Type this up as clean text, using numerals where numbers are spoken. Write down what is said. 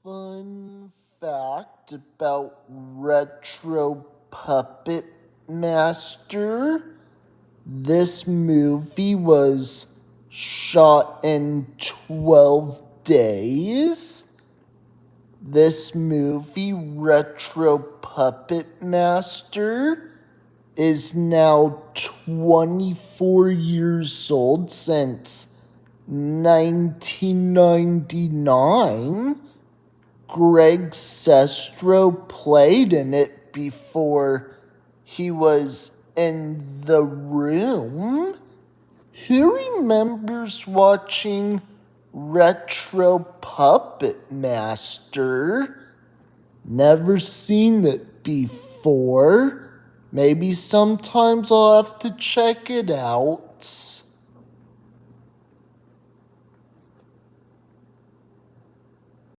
Fun fact about Retro Puppet Master. This movie was shot in 12 days. This movie, Retro Puppet Master, is now 24 years old since 1999. Greg Sestero played in it before he was in The Room. Who remembers watching Retro Puppet Master? Never seen it before. Maybe sometimes I'll have to check it out.